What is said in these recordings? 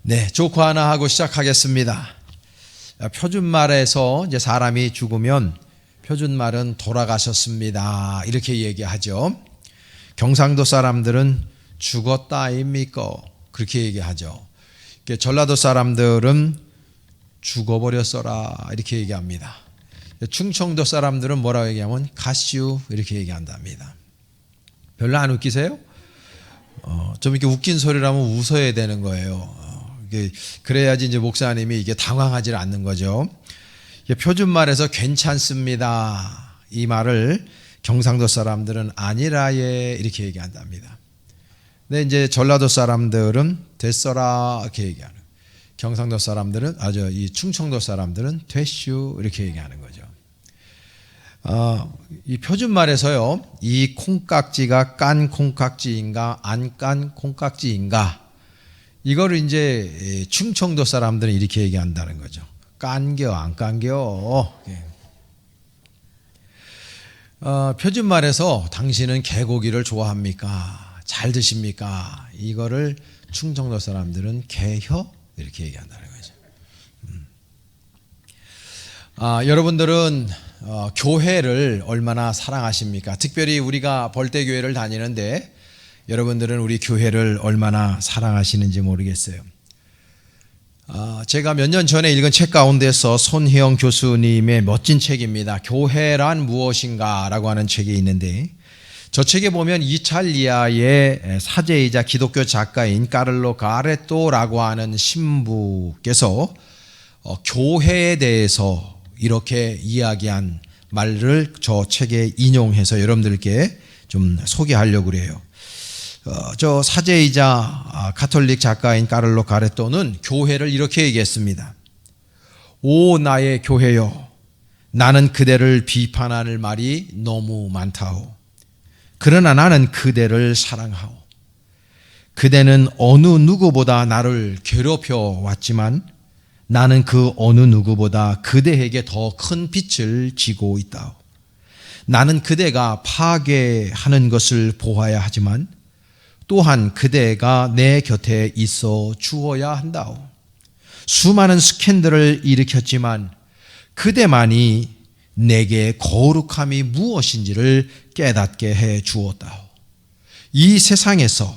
네, 조크 하나 하고 시작하겠습니다. 표준말에서 이제 사람이 죽으면 표준말은 돌아가셨습니다, 이렇게 얘기하죠. 경상도 사람들은 죽었다 아닙니까? 그렇게 얘기하죠. 전라도 사람들은 죽어버렸어라, 이렇게 얘기합니다. 충청도 사람들은 뭐라고 얘기하면 가슈, 이렇게 얘기한답니다. 별로 안 웃기세요? 좀 이렇게 웃긴 소리라면 웃어야 되는 거예요. 그래야지 이제 목사님이 이게 당황하지 않는 거죠. 표준말에서 괜찮습니다, 이 말을 경상도 사람들은 아니라예, 이렇게 얘기한답니다. 근데 이제 전라도 사람들은 됐어라, 이렇게 얘기하는. 경상도 사람들은 이 충청도 사람들은 됐슈, 이렇게 얘기하는 거죠. 이 표준말에서요, 이 콩깍지가 깐 콩깍지인가 안 깐 콩깍지인가, 이거를 이제 충청도 사람들은 이렇게 얘기한다는 거죠. 깐겨 안 깐겨. 표준말에서 당신은 개고기를 좋아합니까? 잘 드십니까? 이거를 충청도 사람들은 개혀, 이렇게 얘기한다는 거죠. 여러분들은 교회를 얼마나 사랑하십니까? 특별히 우리가 벌떼교회를 다니는데 여러분들은 우리 교회를 얼마나 사랑하시는지 모르겠어요. 제가 몇 년 전에 읽은 책 가운데서 손혜영 교수님의 멋진 책입니다. 교회란 무엇인가 라고 하는 책이 있는데, 저 책에 보면 이탈리아의 사제이자 기독교 작가인 카를로 가레토라고 하는 신부께서 교회에 대해서 이렇게 이야기한 말을 저 책에 인용해서 여러분들께 좀 소개하려고 그래요. 저 사제이자 가톨릭 작가인 카를로 가레토는 교회를 이렇게 얘기했습니다. 오 나의 교회여, 나는 그대를 비판할 말이 너무 많다오. 그러나 나는 그대를 사랑하오. 그대는 어느 누구보다 나를 괴롭혀 왔지만 나는 그 어느 누구보다 그대에게 더 큰 빛을 지고 있다오. 나는 그대가 파괴하는 것을 보아야 하지만 또한 그대가 내 곁에 있어 주어야 한다오. 수많은 스캔들을 일으켰지만 그대만이 내게 거룩함이 무엇인지를 깨닫게 해 주었다오. 이 세상에서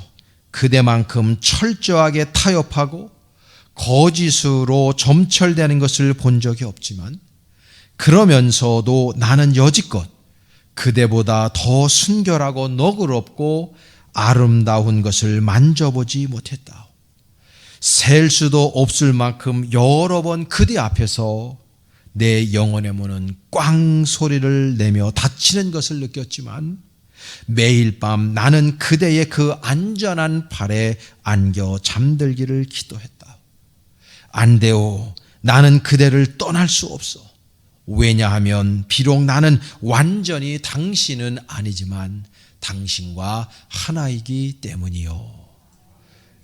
그대만큼 철저하게 타협하고 거짓으로 점철되는 것을 본 적이 없지만 그러면서도 나는 여지껏 그대보다 더 순결하고 너그럽고 아름다운 것을 만져보지 못했다. 셀 수도 없을 만큼 여러 번 그대 앞에서 내 영혼의 문은 꽝 소리를 내며 닫히는 것을 느꼈지만 매일 밤 나는 그대의 그 안전한 발에 안겨 잠들기를 기도했다. 안 돼요. 나는 그대를 떠날 수 없어. 왜냐하면 비록 나는 완전히 당신은 아니지만 당신과 하나이기 때문이요.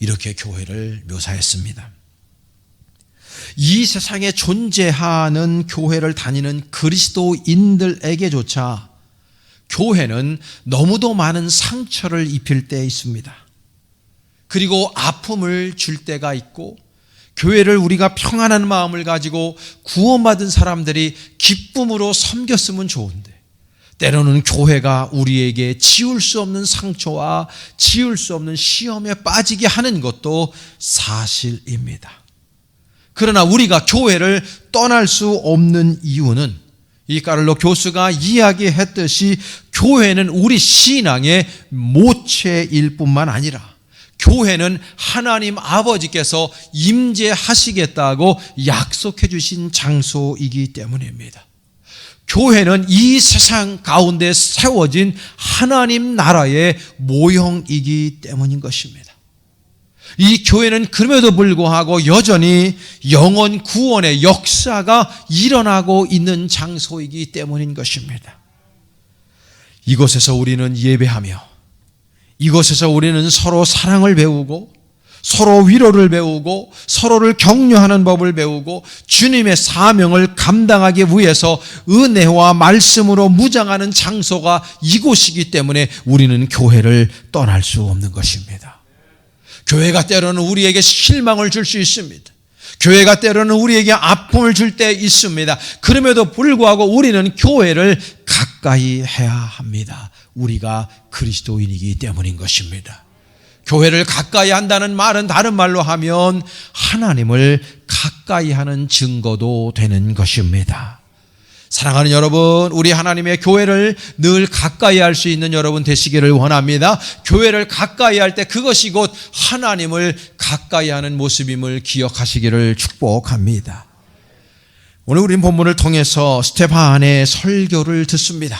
이렇게 교회를 묘사했습니다. 이 세상에 존재하는 교회를 다니는 그리스도인들에게조차 교회는 너무도 많은 상처를 입힐 때 있습니다. 그리고 아픔을 줄 때가 있고, 교회를 우리가 평안한 마음을 가지고 구원받은 사람들이 기쁨으로 섬겼으면 좋은데 때로는 교회가 우리에게 지울 수 없는 상처와 지울 수 없는 시험에 빠지게 하는 것도 사실입니다. 그러나 우리가 교회를 떠날 수 없는 이유는 이 카를로 교수가 이야기했듯이 교회는 우리 신앙의 모체일 뿐만 아니라 교회는 하나님 아버지께서 임재하시겠다고 약속해 주신 장소이기 때문입니다. 교회는 이 세상 가운데 세워진 하나님 나라의 모형이기 때문인 것입니다. 이 교회는 그럼에도 불구하고 여전히 영혼 구원의 역사가 일어나고 있는 장소이기 때문인 것입니다. 이곳에서 우리는 예배하며, 이곳에서 우리는 서로 사랑을 배우고 서로 위로를 배우고 서로를 격려하는 법을 배우고 주님의 사명을 감당하기 위해서 은혜와 말씀으로 무장하는 장소가 이곳이기 때문에 우리는 교회를 떠날 수 없는 것입니다. 교회가 때로는 우리에게 실망을 줄 수 있습니다. 교회가 때로는 우리에게 아픔을 줄 때 있습니다. 그럼에도 불구하고 우리는 교회를 가까이 해야 합니다. 우리가 그리스도인이기 때문인 것입니다. 교회를 가까이 한다는 말은 다른 말로 하면 하나님을 가까이 하는 증거도 되는 것입니다. 사랑하는 여러분, 우리 하나님의 교회를 늘 가까이 할 수 있는 여러분 되시기를 원합니다. 교회를 가까이 할 때 그것이 곧 하나님을 가까이 하는 모습임을 기억하시기를 축복합니다. 오늘 우린 본문을 통해서 스데반의 설교를 듣습니다.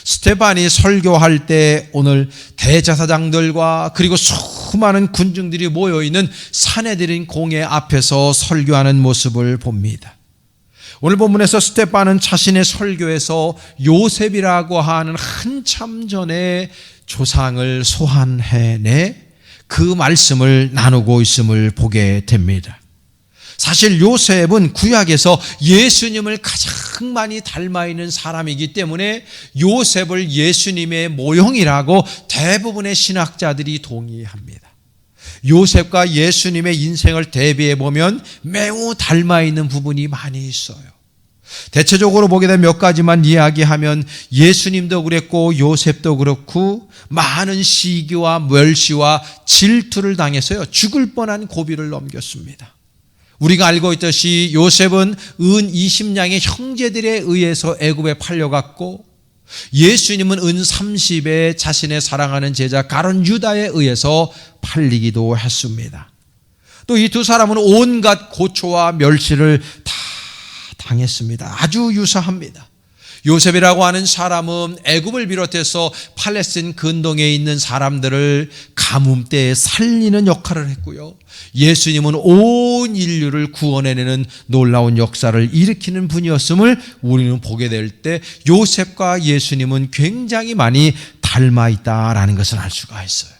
스데반이 설교할 때 오늘 대제사장들과 그리고 수많은 군중들이 모여있는 산헤드린 공회 앞에서 설교하는 모습을 봅니다. 오늘 본문에서 스데반은 자신의 설교에서 요셉이라고 하는 한참 전에 조상을 소환해내 그 말씀을 나누고 있음을 보게 됩니다. 사실 요셉은 구약에서 예수님을 가장 많이 닮아 있는 사람이기 때문에 요셉을 예수님의 모형이라고 대부분의 신학자들이 동의합니다. 요셉과 예수님의 인생을 대비해 보면 매우 닮아 있는 부분이 많이 있어요. 대체적으로 보게 되면 몇 가지만 이야기하면 예수님도 그랬고 요셉도 그렇고 많은 시기와 멸시와 질투를 당해서요 죽을 뻔한 고비를 넘겼습니다. 우리가 알고 있듯이 요셉은 은 20냥의 형제들에 의해서 애굽에 팔려갔고 예수님은 은 30에 자신의 사랑하는 제자 가룟 유다에 의해서 팔리기도 했습니다. 또 이 두 사람은 온갖 고초와 멸시를 다 당했습니다. 아주 유사합니다. 요셉이라고 하는 사람은 애굽을 비롯해서 팔레스틴 근동에 있는 사람들을 가뭄때에 살리는 역할을 했고요. 예수님은 온 인류를 구원해내는 놀라운 역사를 일으키는 분이었음을 우리는 보게 될 때 요셉과 예수님은 굉장히 많이 닮아 있다라는 것을 알 수가 있어요.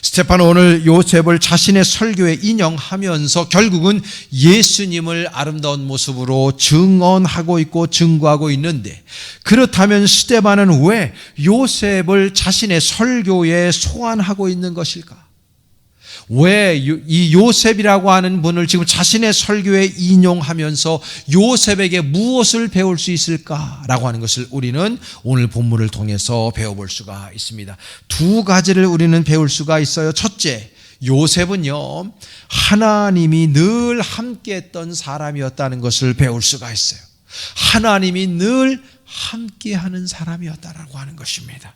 스데반은 오늘 요셉을 자신의 설교에 인용하면서 결국은 예수님을 아름다운 모습으로 증언하고 있고 증거하고 있는데, 그렇다면 스데반은 왜 요셉을 자신의 설교에 소환하고 있는 것일까? 왜 이 요셉이라고 하는 분을 지금 자신의 설교에 인용하면서 요셉에게 무엇을 배울 수 있을까라고 하는 것을 우리는 오늘 본문을 통해서 배워볼 수가 있습니다. 두 가지를 우리는 배울 수가 있어요. 첫째, 요셉은요 하나님이 늘 함께했던 사람이었다는 것을 배울 수가 있어요. 하나님이 늘 함께하는 사람이었다라고 하는 것입니다.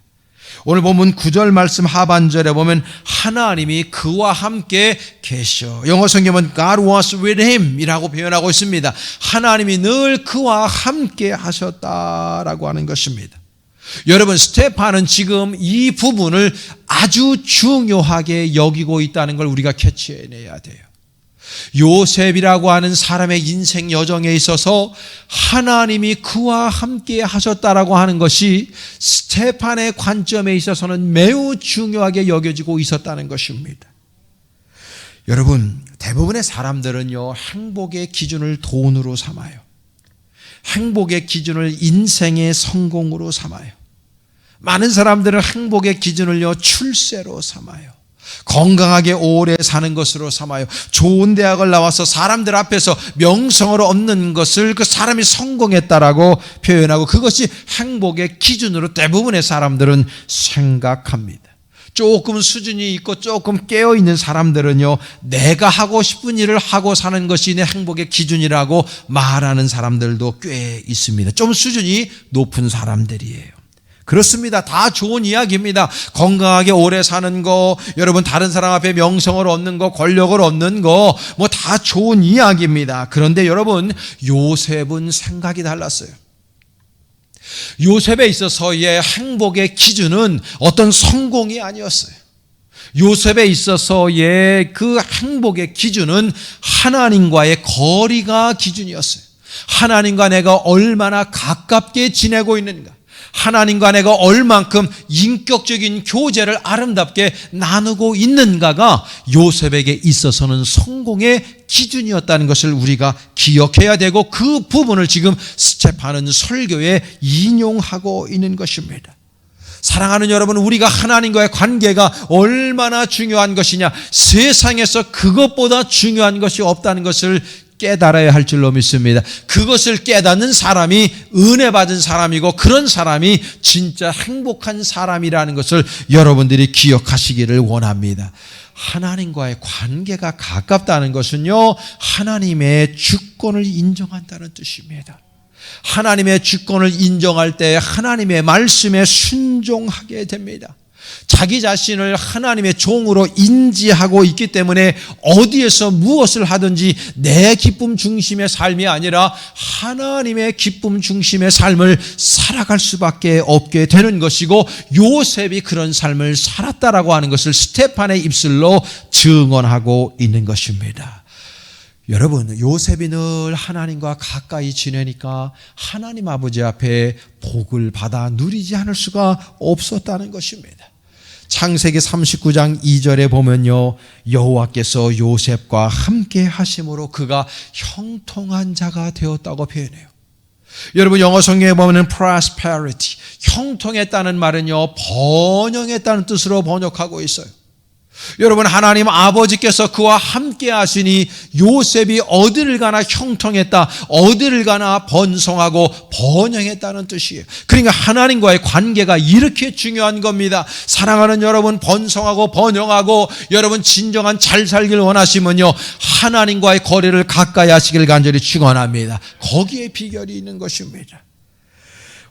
오늘 본문 9절 말씀 하반절에 보면 하나님이 그와 함께 계셔. 영어 성경은 God was with him 이라고 표현하고 있습니다. 하나님이 늘 그와 함께 하셨다라고 하는 것입니다. 여러분, 스데반은 지금 이 부분을 아주 중요하게 여기고 있다는 걸 우리가 캐치해내야 돼요. 요셉이라고 하는 사람의 인생 여정에 있어서 하나님이 그와 함께 하셨다라고 하는 것이 스데반의 관점에 있어서는 매우 중요하게 여겨지고 있었다는 것입니다. 여러분, 대부분의 사람들은요 행복의 기준을 돈으로 삼아요. 행복의 기준을 인생의 성공으로 삼아요. 많은 사람들은 행복의 기준을요 출세로 삼아요. 건강하게 오래 사는 것으로 삼아요. 좋은 대학을 나와서 사람들 앞에서 명성을 얻는 것을 그 사람이 성공했다라고 표현하고 그것이 행복의 기준으로 대부분의 사람들은 생각합니다. 조금 수준이 있고 조금 깨어있는 사람들은요 내가 하고 싶은 일을 하고 사는 것이 내 행복의 기준이라고 말하는 사람들도 꽤 있습니다. 좀 수준이 높은 사람들이에요. 그렇습니다. 다 좋은 이야기입니다. 건강하게 오래 사는 거, 여러분 다른 사람 앞에 명성을 얻는 거, 권력을 얻는 거, 뭐 다 좋은 이야기입니다. 그런데 여러분, 요셉은 생각이 달랐어요. 요셉에 있어서의 행복의 기준은 어떤 성공이 아니었어요. 요셉에 있어서의 그 행복의 기준은 하나님과의 거리가 기준이었어요. 하나님과 내가 얼마나 가깝게 지내고 있는가, 하나님과 내가 얼만큼 인격적인 교제를 아름답게 나누고 있는가가 요셉에게 있어서는 성공의 기준이었다는 것을 우리가 기억해야 되고, 그 부분을 지금 스데반은 설교에 인용하고 있는 것입니다. 사랑하는 여러분, 우리가 하나님과의 관계가 얼마나 중요한 것이냐, 세상에서 그것보다 중요한 것이 없다는 것을 깨달아야 할 줄로 믿습니다. 그것을 깨닫는 사람이 은혜 받은 사람이고, 그런 사람이 진짜 행복한 사람이라는 것을 여러분들이 기억하시기를 원합니다. 하나님과의 관계가 가깝다는 것은요, 하나님의 주권을 인정한다는 뜻입니다. 하나님의 주권을 인정할 때 하나님의 말씀에 순종하게 됩니다. 자기 자신을 하나님의 종으로 인지하고 있기 때문에 어디에서 무엇을 하든지 내 기쁨 중심의 삶이 아니라 하나님의 기쁨 중심의 삶을 살아갈 수밖에 없게 되는 것이고, 요셉이 그런 삶을 살았다라고 하는 것을 스테판의 입술로 증언하고 있는 것입니다. 여러분, 요셉이 늘 하나님과 가까이 지내니까 하나님 아버지 앞에 복을 받아 누리지 않을 수가 없었다는 것입니다. 창세기 39장 2절에 보면요, 여호와께서 요셉과 함께 하심으로 그가 형통한 자가 되었다고 표현해요. 여러분, 영어 성경에 보면 prosperity, 형통했다는 말은요, 번영했다는 뜻으로 번역하고 있어요. 여러분, 하나님 아버지께서 그와 함께 하시니 요셉이 어디를 가나 형통했다, 어디를 가나 번성하고 번영했다는 뜻이에요. 그러니까 하나님과의 관계가 이렇게 중요한 겁니다. 사랑하는 여러분, 번성하고 번영하고 여러분 진정한 잘 살길 원하시면요, 하나님과의 거리를 가까이 하시길 간절히 축원합니다. 거기에 비결이 있는 것입니다.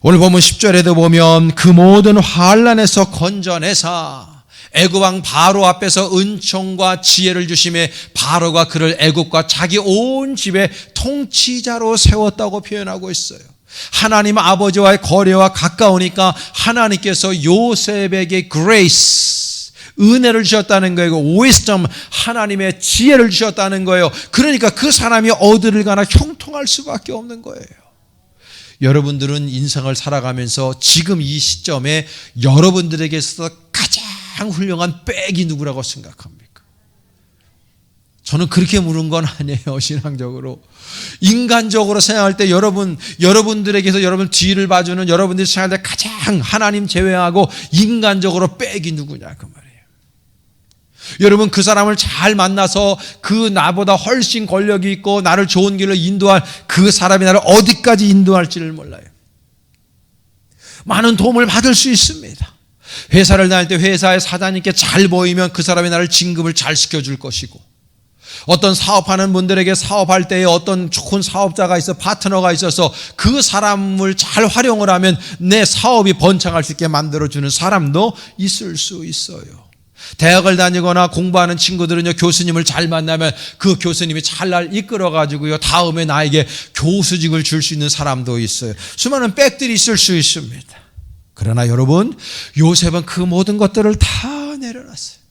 오늘 보면 10절에도 보면 그 모든 환난에서 건져내사 애굽 왕 바로 앞에서 은총과 지혜를 주심에 바로가 그를 애굽과 자기 온 집의 통치자로 세웠다고 표현하고 있어요. 하나님 아버지와의 거리와 가까우니까 하나님께서 요셉에게 grace, 은혜를 주셨다는 거예요. wisdom, 하나님의 지혜를 주셨다는 거예요. 그러니까 그 사람이 어디를 가나 형통할 수밖에 없는 거예요. 여러분들은 인생을 살아가면서 지금 이 시점에 여러분들에게서 가장 훌륭한 백이 누구라고 생각합니까? 저는 그렇게 물은 건 아니에요. 신앙적으로, 인간적으로 생각할 때 여러분들에게서 여러분 뒤를 봐주는, 여러분들이 생각할 때 가장 하나님 제외하고 인간적으로 백이 누구냐 그 말이에요. 여러분, 그 사람을 잘 만나서 그 나보다 훨씬 권력이 있고 나를 좋은 길로 인도할 그 사람이 나를 어디까지 인도할지를 몰라요. 많은 도움을 받을 수 있습니다. 회사를 다닐 때 회사의 사장님께 잘 보이면 그 사람이 나를 진급을 잘 시켜줄 것이고, 어떤 사업하는 분들에게 사업할 때에 어떤 좋은 사업자가 있어, 파트너가 있어서 그 사람을 잘 활용을 하면 내 사업이 번창할 수 있게 만들어주는 사람도 있을 수 있어요. 대학을 다니거나 공부하는 친구들은요, 교수님을 잘 만나면 그 교수님이 잘 날 이끌어가지고요, 다음에 나에게 교수직을 줄 수 있는 사람도 있어요. 수많은 백들이 있을 수 있습니다. 그러나 여러분, 요셉은 그 모든 것들을 다 내려놨어요.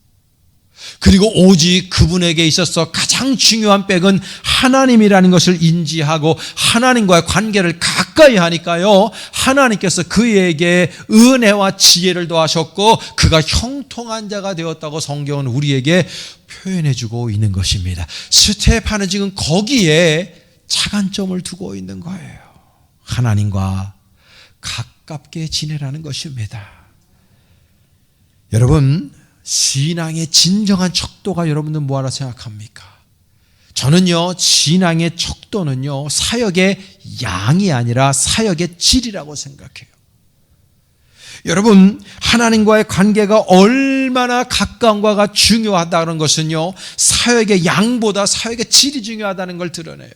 그리고 오직 그분에게 있어서 가장 중요한 백은 하나님이라는 것을 인지하고 하나님과의 관계를 가까이 하니까요, 하나님께서 그에게 은혜와 지혜를 더하셨고 그가 형통한 자가 되었다고 성경은 우리에게 표현해주고 있는 것입니다. 스테판은 지금 거기에 차관점을 두고 있는 거예요. 하나님과 가깝게 지내라는 것입니다. 여러분, 신앙의 진정한 척도가 여러분들 뭐하라 생각합니까? 저는요, 신앙의 척도는요, 사역의 양이 아니라 사역의 질이라고 생각해요. 여러분, 하나님과의 관계가 얼마나 가까움과 중요하다는 것은요, 사역의 양보다 사역의 질이 중요하다는 걸 드러내요.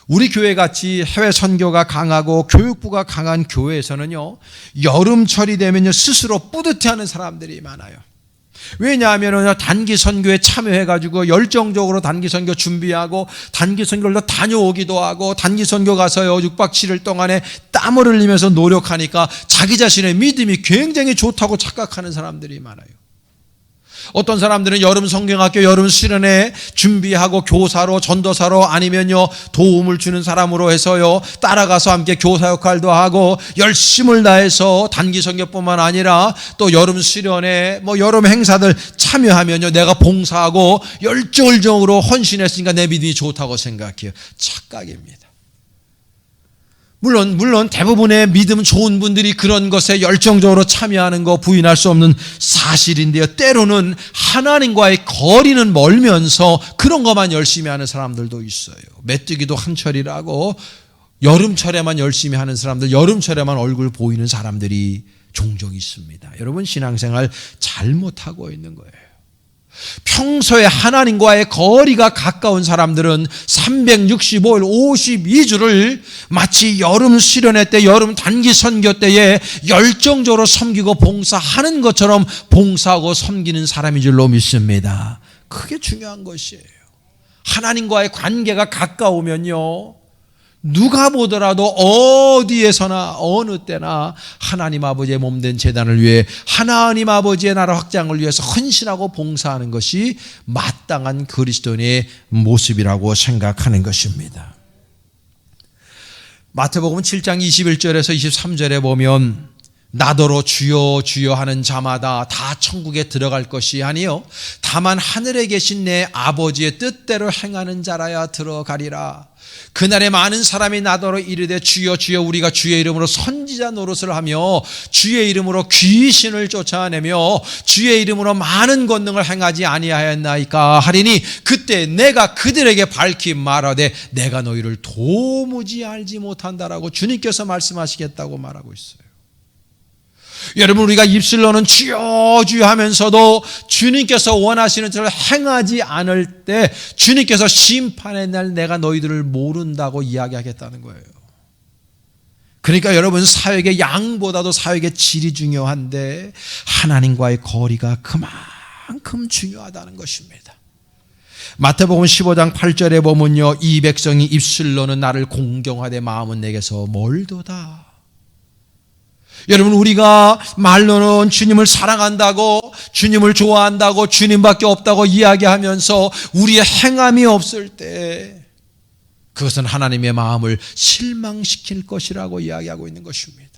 우리 교회같이 해외 선교가 강하고 교육부가 강한 교회에서는요, 여름철이 되면요, 스스로 뿌듯해하는 사람들이 많아요. 왜냐하면 단기 선교에 참여해가지고 열정적으로 단기 선교 준비하고 단기 선교를 다녀오기도 하고 단기 선교 가서요 6박 7일 동안에 땀을 흘리면서 노력하니까 자기 자신의 믿음이 굉장히 좋다고 착각하는 사람들이 많아요. 어떤 사람들은 여름 성경학교 여름 수련회 준비하고 교사로 전도사로 아니면요 도움을 주는 사람으로 해서요 따라가서 함께 교사 역할도 하고 열심을 다해서 단기 선교뿐만 아니라 또 여름 수련회 여름 행사들 참여하면요 내가 봉사하고 열정적으로 헌신했으니까 내 믿음이 좋다고 생각해요. 착각입니다. 물론 대부분의 믿음 좋은 분들이 그런 것에 열정적으로 참여하는 거 부인할 수 없는 사실인데요. 때로는 하나님과의 거리는 멀면서 그런 것만 열심히 하는 사람들도 있어요. 메뚜기도 한철이라고 여름철에만 열심히 하는 사람들, 여름철에만 얼굴 보이는 사람들이 종종 있습니다. 여러분, 신앙생활 잘못하고 있는 거예요. 평소에 하나님과의 거리가 가까운 사람들은 365일 52주를 마치 여름 수련회 때, 여름 단기 선교 때에 열정적으로 섬기고 봉사하는 것처럼 봉사하고 섬기는 사람인 줄로 믿습니다. 그게 중요한 것이에요. 하나님과의 관계가 가까우면요, 누가 보더라도 어디에서나 어느 때나 하나님 아버지의 몸된 제단을 위해, 하나님 아버지의 나라 확장을 위해서 헌신하고 봉사하는 것이 마땅한 그리스도인의 모습이라고 생각하는 것입니다. 마태복음 7장 21절에서 23절에 보면 나더러 주여 주여 하는 자마다 다 천국에 들어갈 것이 아니요 다만 하늘에 계신 내 아버지의 뜻대로 행하는 자라야 들어가리라. 그날에 많은 사람이 나더러 이르되 주여 주여 우리가 주의 이름으로 선지자 노릇을 하며 주의 이름으로 귀신을 쫓아내며 주의 이름으로 많은 권능을 행하지 아니하였나이까 하리니 그때 내가 그들에게 밝히 말하되 내가 너희를 도무지 알지 못한다라고 주님께서 말씀하시겠다고 말하고 있어요. 여러분, 우리가 입술로는 주여 주여 하면서도 주님께서 원하시는 것을 행하지 않을 때 주님께서 심판의 날 내가 너희들을 모른다고 이야기하겠다는 거예요. 그러니까 여러분, 사역의 양보다도 사역의 질이 중요한데 하나님과의 거리가 그만큼 중요하다는 것입니다. 마태복음 15장 8절에 보면요, 이 백성이 입술로는 나를 공경하되 마음은 내게서 멀도다. 여러분, 우리가 말로는 주님을 사랑한다고, 주님을 좋아한다고, 주님밖에 없다고 이야기하면서 우리의 행함이 없을 때 그것은 하나님의 마음을 실망시킬 것이라고 이야기하고 있는 것입니다.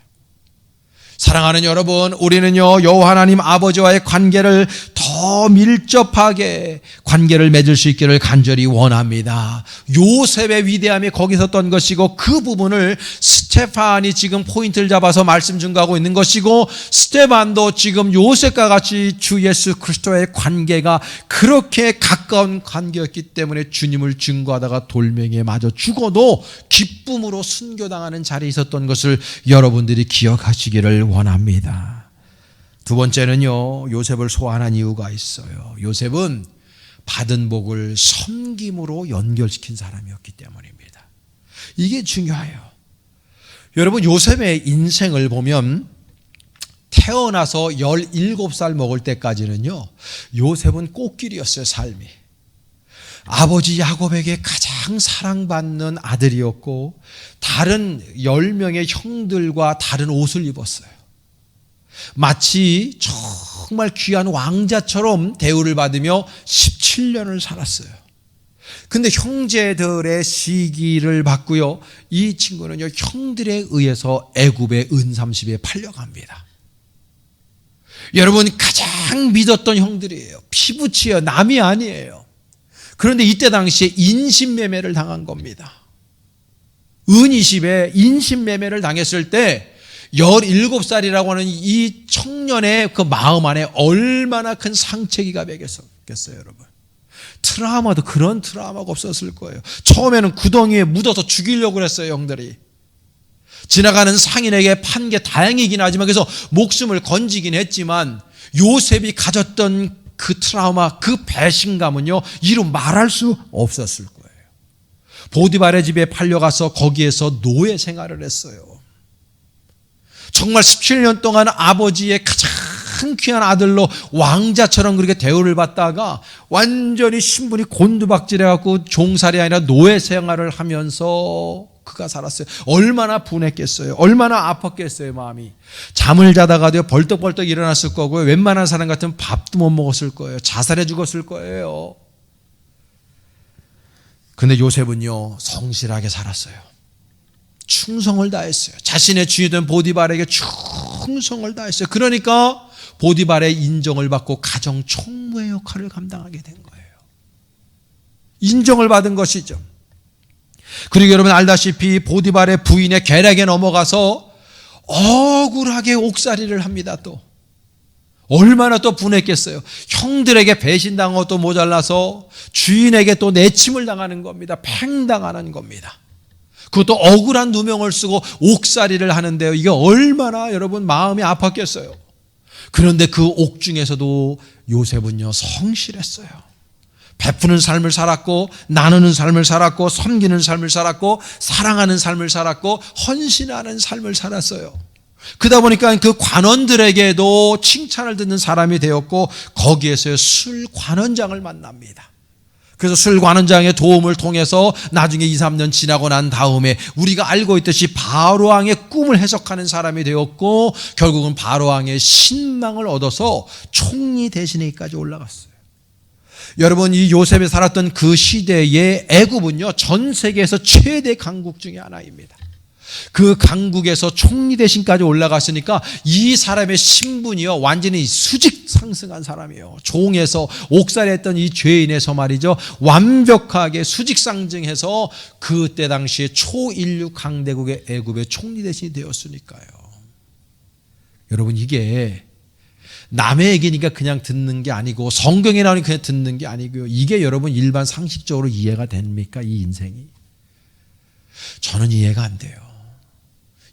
사랑하는 여러분, 우리는요, 여호와 하나님 아버지와의 관계를 더 밀접하게 관계를 맺을 수 있기를 간절히 원합니다. 요셉의 위대함이 거기서 떤 것이고, 그 부분을 스테반이 지금 포인트를 잡아서 말씀 증거하고 있는 것이고, 스테반도 지금 요셉과 같이 주 예수 그리스도의 관계가 그렇게 가까운 관계였기 때문에 주님을 증거하다가 돌멩이에 맞아 죽어도 기쁨으로 순교당하는 자리에 있었던 것을 여러분들이 기억하시기를 원합니다. 두 번째는요, 요셉을 소환한 이유가 있어요. 요셉은 받은 복을 섬김으로 연결시킨 사람이었기 때문입니다. 이게 중요해요. 여러분, 요셉의 인생을 보면 태어나서 17살 먹을 때까지는요, 요셉은 꽃길이었어요. 삶이. 아버지 야곱에게 가장 사랑받는 아들이었고, 다른 10명의 형들과 다른 옷을 입었어요. 마치 정말 귀한 왕자처럼 대우를 받으며 17년을 살았어요. 근데 형제들의 시기를 받고요, 이 친구는요, 형들에 의해서 애굽의 은30에 팔려갑니다. 여러분, 가장 믿었던 형들이에요. 피부치예요. 남이 아니에요. 그런데 이때 당시에 인신매매를 당한 겁니다. 은20에 인신매매를 당했을 때 17살이라고 하는 이 청년의 그 마음 안에 얼마나 큰 상처기가 배겼겠어요, 여러분. 트라우마도 그런 트라우마가 없었을 거예요. 처음에는 구덩이에 묻어서 죽이려고 그랬어요, 형들이. 지나가는 상인에게 판 게 다행이긴 하지만, 그래서 목숨을 건지긴 했지만 요셉이 가졌던 그 트라우마, 그 배신감은요, 이루 말할 수 없었을 거예요. 보디발의 집에 팔려가서 거기에서 노예 생활을 했어요. 정말 17년 동안 아버지의 가장 귀한 아들로 왕자처럼 그렇게 대우를 받다가 완전히 신분이 곤두박질해갖고 종살이 아니라 노예 생활을 하면서 그가 살았어요. 얼마나 분했겠어요. 얼마나 아팠겠어요, 마음이. 잠을 자다가도 벌떡벌떡 일어났을 거고요. 웬만한 사람 같으면 밥도 못 먹었을 거예요. 자살해 죽었을 거예요. 근데 요셉은요, 성실하게 살았어요. 충성을 다했어요. 자신의 주인된 보디발에게 충성을 다했어요. 그러니까 보디발의 인정을 받고 가정 총무의 역할을 감당하게 된 거예요. 인정을 받은 것이죠. 그리고 여러분 알다시피 보디발의 부인의 계략에 넘어가서 억울하게 옥살이를 합니다. 또 얼마나 또 분했겠어요. 형들에게 배신당한 것도 모자라서 주인에게 또 내침을 당하는 겁니다. 팽당하는 겁니다. 그것도 억울한 누명을 쓰고 옥살이를 하는데요. 이게 얼마나 여러분 마음이 아팠겠어요. 그런데 그 옥 중에서도 요셉은요 성실했어요. 베푸는 삶을 살았고, 나누는 삶을 살았고, 섬기는 삶을 살았고, 사랑하는 삶을 살았고, 헌신하는 삶을 살았어요. 그러다 보니까 그 관원들에게도 칭찬을 듣는 사람이 되었고, 거기에서 술 관원장을 만납니다. 그래서 술 관원장의 도움을 통해서 나중에 2, 3년 지나고 난 다음에 우리가 알고 있듯이 바로왕의 꿈을 해석하는 사람이 되었고, 결국은 바로왕의 신망을 얻어서 총리 대신에까지 올라갔어요. 여러분, 이 요셉이 살았던 그 시대의 애굽은요 전 세계에서 최대 강국 중에 하나입니다. 그 강국에서 총리 대신까지 올라갔으니까 이 사람의 신분이요 완전히 수직 상승한 사람이에요. 종에서 옥살이했던 이 죄인에서 말이죠 완벽하게 수직 상승해서 그때 당시에 초인류 강대국의 애굽의 총리 대신이 되었으니까요. 여러분, 이게 남의 얘기니까 그냥 듣는 게 아니고, 성경에 나오니까 그냥 듣는 게 아니고요, 이게 여러분 일반 상식적으로 이해가 됩니까? 이 인생이? 저는 이해가 안 돼요.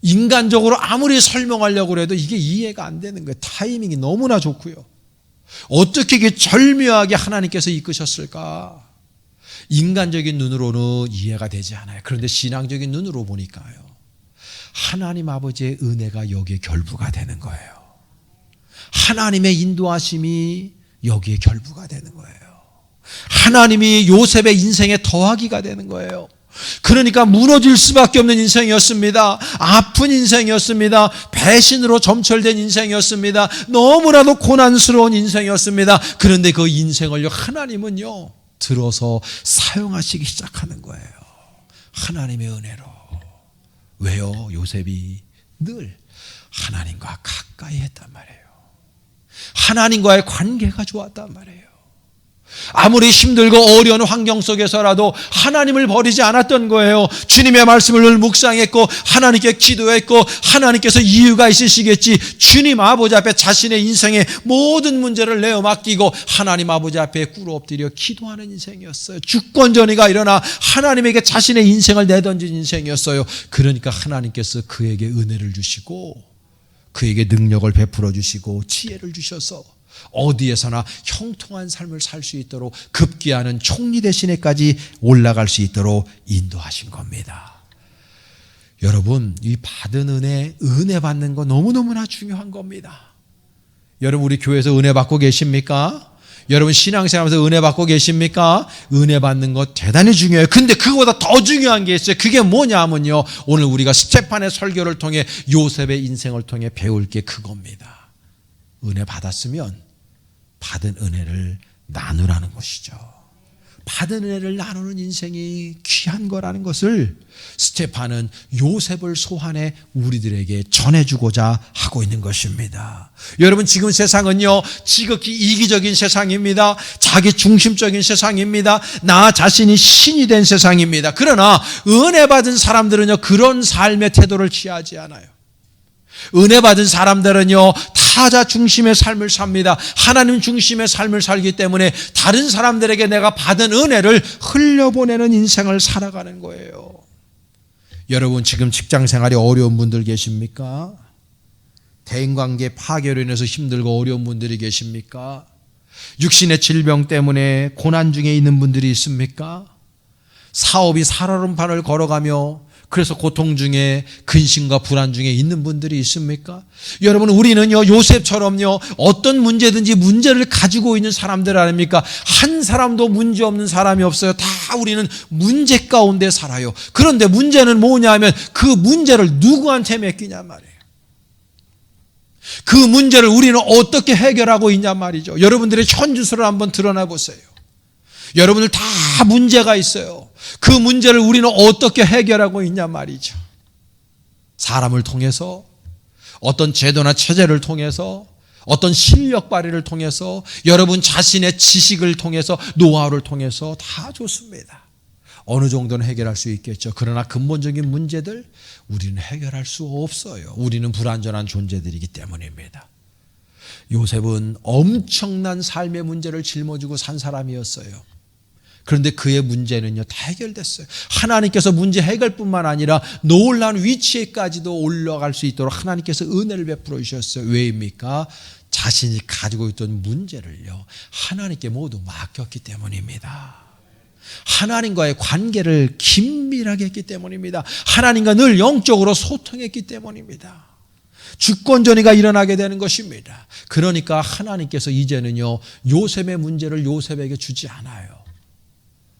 인간적으로 아무리 설명하려고 해도 이게 이해가 안 되는 거예요. 타이밍이 너무나 좋고요. 어떻게 이게 절묘하게 하나님께서 이끄셨을까? 인간적인 눈으로는 이해가 되지 않아요. 그런데 신앙적인 눈으로 보니까요, 하나님 아버지의 은혜가 여기에 결부가 되는 거예요. 하나님의 인도하심이 여기에 결부가 되는 거예요. 하나님이 요셉의 인생에 더하기가 되는 거예요. 그러니까 무너질 수밖에 없는 인생이었습니다. 아픈 인생이었습니다. 배신으로 점철된 인생이었습니다. 너무나도 고난스러운 인생이었습니다. 그런데 그 인생을요 하나님은요 들어서 사용하시기 시작하는 거예요. 하나님의 은혜로. 왜요? 요셉이 늘 하나님과 가까이 했단 말이에요. 하나님과의 관계가 좋았단 말이에요. 아무리 힘들고 어려운 환경 속에서라도 하나님을 버리지 않았던 거예요. 주님의 말씀을 늘 묵상했고, 하나님께 기도했고, 하나님께서 이유가 있으시겠지, 주님 아버지 앞에 자신의 인생의 모든 문제를 내어 맡기고 하나님 아버지 앞에 꿇어 엎드려 기도하는 인생이었어요. 주권전이가 일어나 하나님에게 자신의 인생을 내던진 인생이었어요. 그러니까 하나님께서 그에게 은혜를 주시고, 그에게 능력을 베풀어 주시고, 지혜를 주셔서 어디에서나 형통한 삶을 살 수 있도록, 급기야는 총리 대신에까지 올라갈 수 있도록 인도하신 겁니다. 여러분, 이 받은 은혜 받는 거 너무너무나 중요한 겁니다. 여러분, 우리 교회에서 은혜 받고 계십니까? 여러분, 신앙생활하면서 은혜 받고 계십니까? 은혜 받는 거 대단히 중요해요. 근데 그거보다 더 중요한 게 있어요. 그게 뭐냐 하면요, 오늘 우리가 스테판의 설교를 통해 요셉의 인생을 통해 배울 게 그겁니다. 은혜 받았으면 받은 은혜를 나누라는 것이죠. 받은 은혜를 나누는 인생이 귀한 거라는 것을 스테판은 요셉을 소환해 우리들에게 전해주고자 하고 있는 것입니다. 여러분, 지금 세상은요 지극히 이기적인 세상입니다. 자기 중심적인 세상입니다. 나 자신이 신이 된 세상입니다. 그러나 은혜 받은 사람들은요 그런 삶의 태도를 취하지 않아요. 은혜 받은 사람들은요 타자 중심의 삶을 삽니다. 하나님 중심의 삶을 살기 때문에 다른 사람들에게 내가 받은 은혜를 흘려보내는 인생을 살아가는 거예요. 여러분, 지금 직장생활이 어려운 분들 계십니까? 대인관계 파괴로 인해서 힘들고 어려운 분들이 계십니까? 육신의 질병 때문에 고난 중에 있는 분들이 있습니까? 사업이 살얼음판을 걸어가며 그래서 고통 중에, 근심과 불안 중에 있는 분들이 있습니까? 여러분, 우리는요 요셉처럼요 어떤 문제든지 문제를 가지고 있는 사람들 아닙니까? 한 사람도 문제 없는 사람이 없어요. 다 우리는 문제 가운데 살아요. 그런데 문제는 뭐냐면 그 문제를 누구한테 맡기냐 말이에요. 그 문제를 우리는 어떻게 해결하고 있냐 말이죠. 여러분들의 현주소를 한번 드러나 보세요. 여러분들 다 문제가 있어요. 그 문제를 우리는 어떻게 해결하고 있냐 말이죠. 사람을 통해서, 어떤 제도나 체제를 통해서, 어떤 실력 발휘를 통해서, 여러분 자신의 지식을 통해서, 노하우를 통해서 다 좋습니다. 어느 정도는 해결할 수 있겠죠. 그러나 근본적인 문제들 우리는 해결할 수 없어요. 우리는 불완전한 존재들이기 때문입니다. 요셉은 엄청난 삶의 문제를 짊어지고 산 사람이었어요. 그런데 그의 문제는요 다 해결됐어요. 하나님께서 문제 해결뿐만 아니라 놀라운 위치에까지도 올라갈 수 있도록 하나님께서 은혜를 베풀어 주셨어요. 왜입니까? 자신이 가지고 있던 문제를요 하나님께 모두 맡겼기 때문입니다. 하나님과의 관계를 긴밀하게 했기 때문입니다. 하나님과 늘 영적으로 소통했기 때문입니다. 주권전이가 일어나게 되는 것입니다. 그러니까 하나님께서 이제는요 요셉의 문제를 요셉에게 주지 않아요.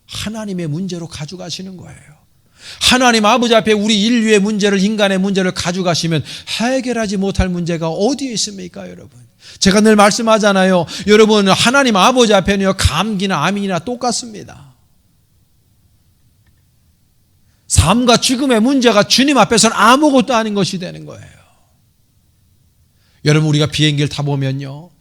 하나님의 문제로 가져가시는 거예요. 하나님 아버지 앞에 우리 인류의 문제를, 인간의 문제를 가져가시면 해결하지 못할 문제가 어디에 있습니까, 여러분? 제가 늘 말씀하잖아요. 여러분, 하나님 아버지 앞에는요 감기나 암이나 똑같습니다. 삶과 죽음의 문제가 주님 앞에서는 아무것도 아닌 것이 되는 거예요. 여러분, 우리가 비행기를 타보면요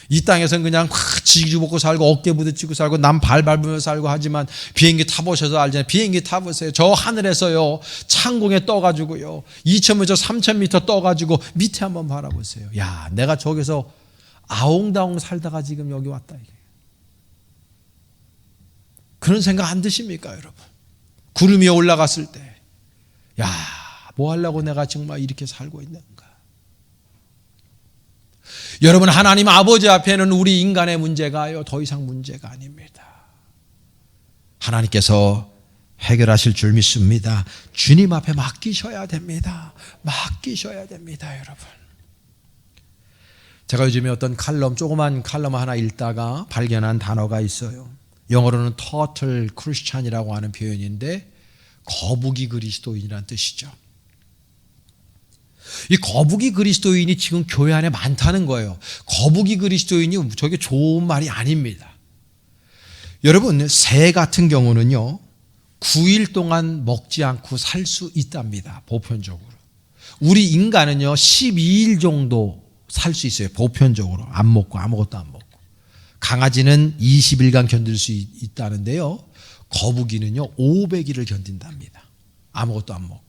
이 땅에서는 그냥 지지고 먹고 살고 어깨 부딪히고 살고 남 발 밟으며 살고 하지만 비행기 타보셔서 알잖아요. 비행기 타보세요. 저 하늘에서요 창공에 떠가지고요 2,000m 3,000m 떠가지고 밑에 한번 바라보세요. 야, 내가 저기서 아웅다웅 살다가 지금 여기 왔다. 이게. 그런 생각 안 드십니까, 여러분? 구름 위에 올라갔을 때 야, 뭐 하려고 내가 정말 이렇게 살고 있는가. 여러분, 하나님 아버지 앞에는 우리 인간의 문제가요 더 이상 문제가 아닙니다. 하나님께서 해결하실 줄 믿습니다. 주님 앞에 맡기셔야 됩니다. 맡기셔야 됩니다, 여러분. 제가 요즘에 어떤 조그만 칼럼 하나 읽다가 발견한 단어가 있어요. 영어로는 Total Christian이라고 하는 표현인데 거북이 그리스도인이라는 뜻이죠. 이 거북이 그리스도인이 지금 교회 안에 많다는 거예요. 거북이 그리스도인이 저게 좋은 말이 아닙니다. 여러분, 새 같은 경우는요 9일 동안 먹지 않고 살 수 있답니다. 보편적으로. 우리 인간은요 12일 정도 살 수 있어요. 보편적으로. 안 먹고 아무것도 안 먹고. 강아지는 20일간 견딜 수 있다는데요 거북이는요 500일을 견딘답니다. 아무것도 안 먹고.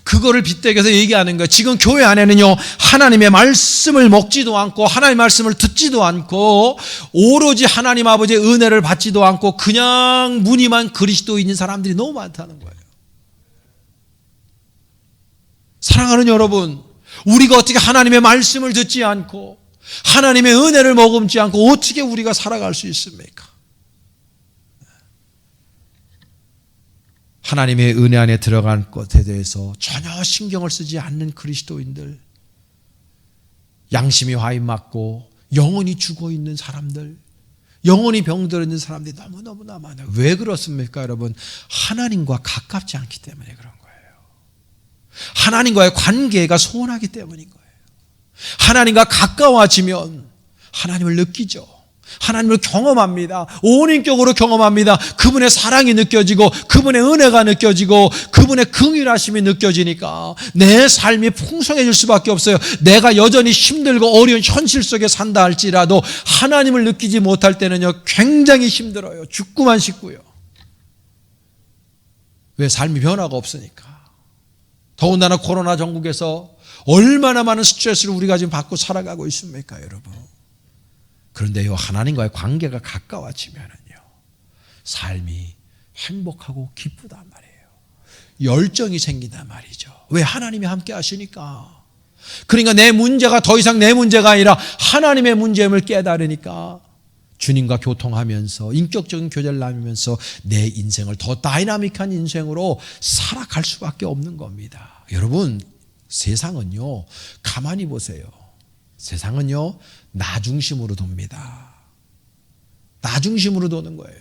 그거를 빗대겨서 얘기하는 거예요. 지금 교회 안에는요 하나님의 말씀을 먹지도 않고 하나님의 말씀을 듣지도 않고 오로지 하나님 아버지의 은혜를 받지도 않고 그냥 무늬만 그리스도인인 사람들이 너무 많다는 거예요. 사랑하는 여러분, 우리가 어떻게 하나님의 말씀을 듣지 않고 하나님의 은혜를 머금지 않고 어떻게 우리가 살아갈 수 있습니까? 하나님의 은혜 안에 들어간 것에 대해서 전혀 신경을 쓰지 않는 그리스도인들, 양심이 화인맞고 영혼이 죽어있는 사람들, 영혼이 병들어 있는 사람들이 너무너무나 많아요. 왜 그렇습니까, 여러분? 하나님과 가깝지 않기 때문에 그런 거예요. 하나님과의 관계가 소원하기 때문인 거예요. 하나님과 가까워지면 하나님을 느끼죠. 하나님을 경험합니다. 온인격으로 경험합니다. 그분의 사랑이 느껴지고 그분의 은혜가 느껴지고 그분의 긍휼하심이 느껴지니까 내 삶이 풍성해질 수밖에 없어요. 내가 여전히 힘들고 어려운 현실 속에 산다 할지라도 하나님을 느끼지 못할 때는요 굉장히 힘들어요. 죽고만 싶고요. 왜? 삶이 변화가 없으니까. 더군다나 코로나 전국에서 얼마나 많은 스트레스를 우리가 지금 받고 살아가고 있습니까, 여러분? 그런데요, 하나님과의 관계가 가까워지면은요, 삶이 행복하고 기쁘단 말이에요. 열정이 생긴단 말이죠. 왜? 하나님이 함께 하시니까. 그러니까 내 문제가 더 이상 내 문제가 아니라 하나님의 문제임을 깨달으니까 주님과 교통하면서 인격적인 교제를 나누면서 내 인생을 더 다이나믹한 인생으로 살아갈 수밖에 없는 겁니다. 여러분, 세상은요, 가만히 보세요. 세상은요, 나 중심으로 돕니다. 나 중심으로 도는 거예요.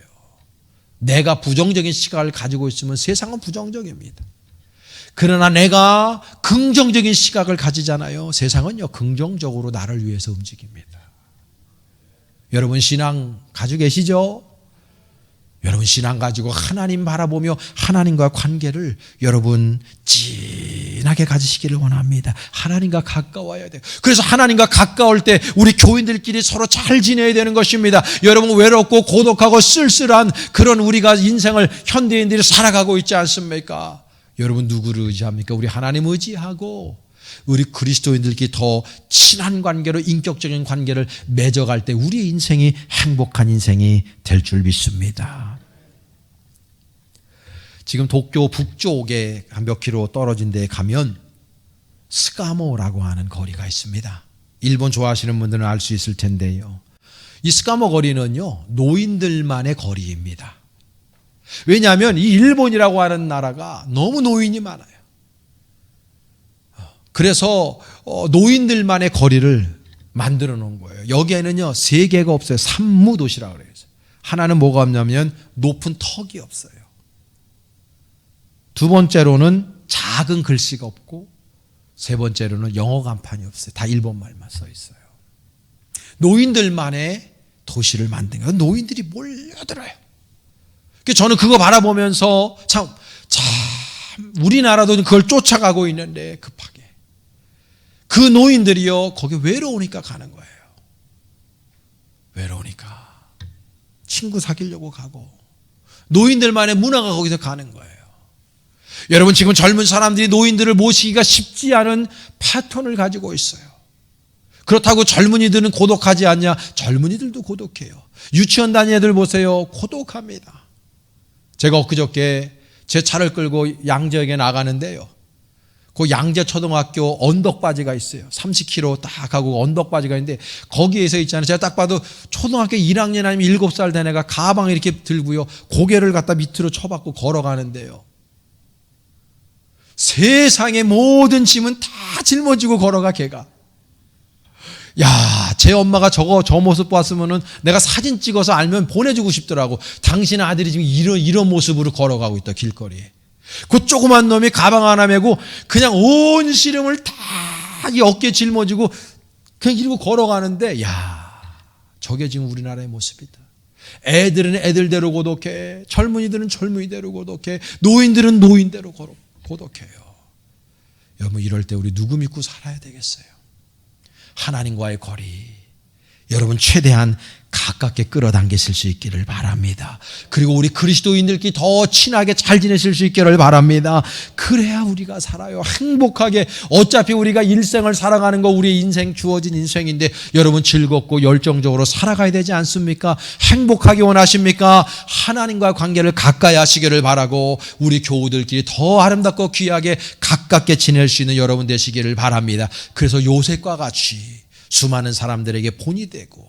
내가 부정적인 시각을 가지고 있으면 세상은 부정적입니다. 그러나 내가 긍정적인 시각을 가지잖아요. 세상은요, 긍정적으로 나를 위해서 움직입니다. 여러분, 신앙 가지고 계시죠? 여러분, 신앙 가지고 하나님 바라보며 하나님과 관계를 여러분 진하게 가지시기를 원합니다. 하나님과 가까워야 돼요. 그래서 하나님과 가까울 때 우리 교인들끼리 서로 잘 지내야 되는 것입니다. 여러분, 외롭고 고독하고 쓸쓸한 그런 우리가 인생을 현대인들이 살아가고 있지 않습니까? 여러분, 누구를 의지합니까? 우리 하나님 의지하고 우리 그리스도인들끼리 더 친한 관계로 인격적인 관계를 맺어갈 때 우리 인생이 행복한 인생이 될 줄 믿습니다. 지금 도쿄 북쪽에 한 몇 킬로 떨어진 데에 가면 스가모라고 하는 거리가 있습니다. 일본 좋아하시는 분들은 알 수 있을 텐데요. 이 스가모 거리는요, 노인들만의 거리입니다. 왜냐하면 이 일본이라고 하는 나라가 너무 노인이 많아요. 그래서 노인들만의 거리를 만들어 놓은 거예요. 여기에는요, 세 개가 없어요. 산무도시라고 그래요. 하나는 뭐가 없냐면 높은 턱이 없어요. 두 번째로는 작은 글씨가 없고, 세 번째로는 영어 간판이 없어요. 다 일본말만 써 있어요. 노인들만의 도시를 만든 거예요. 노인들이 몰려들어요. 저는 그거 바라보면서 참 우리나라도 그걸 쫓아가고 있는데 급하게. 그 노인들이요, 거기 외로우니까 가는 거예요. 외로우니까. 친구 사귀려고 가고. 노인들만의 문화가 거기서 가는 거예요. 여러분, 지금 젊은 사람들이 노인들을 모시기가 쉽지 않은 패턴을 가지고 있어요. 그렇다고 젊은이들은 고독하지 않냐? 젊은이들도 고독해요. 유치원 다니는 애들 보세요. 고독합니다. 제가 엊그저께 제 차를 끌고 양재역에 나가는데요. 그 양재초등학교 언덕바지가 있어요. 30km 딱 가고 언덕바지가 있는데 거기에서 있잖아요. 제가 딱 봐도 초등학교 1학년 아니면 7살 된 애가 가방을 이렇게 들고요. 고개를 갖다 밑으로 쳐박고 걸어가는데요. 세상의 모든 짐은 다 짊어지고 걸어가 걔가. 야, 제 엄마가 저 모습 봤으면은 내가 사진 찍어서 알면 보내주고 싶더라고. 당신 아들이 지금 이런 모습으로 걸어가고 있다, 길거리에. 그 조그만 놈이 가방 하나 메고 그냥 온 시름을 다 이 어깨에 짊어지고 그냥 이러고 걸어가는데, 야, 저게 지금 우리나라의 모습이다. 애들은 애들대로 고독해. 젊은이들은 젊은이대로 고독해. 노인들은 노인대로 고독해요. 여러분, 이럴 때 우리 누구 믿고 살아야 되겠어요? 하나님과의 거리, 여러분 최대한 가깝게 끌어당기실 수 있기를 바랍니다. 그리고 우리 그리스도인들끼리 더 친하게 잘 지내실 수 있기를 바랍니다. 그래야 우리가 살아요. 행복하게. 어차피 우리가 일생을 살아가는 거 우리 인생 주어진 인생인데 여러분 즐겁고 열정적으로 살아가야 되지 않습니까? 행복하게 원하십니까? 하나님과 관계를 가까이 하시기를 바라고 우리 교우들끼리 더 아름답고 귀하게 가깝게 지낼 수 있는 여러분 되시기를 바랍니다. 그래서 요셉과 같이 수많은 사람들에게 본이 되고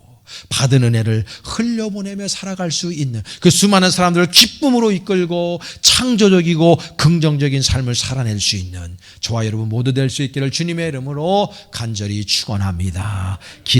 받은 은혜를 흘려보내며 살아갈 수 있는 그 수많은 사람들을 기쁨으로 이끌고 창조적이고 긍정적인 삶을 살아낼 수 있는 저와 여러분 모두 될 수 있기를 주님의 이름으로 간절히 축원합니다.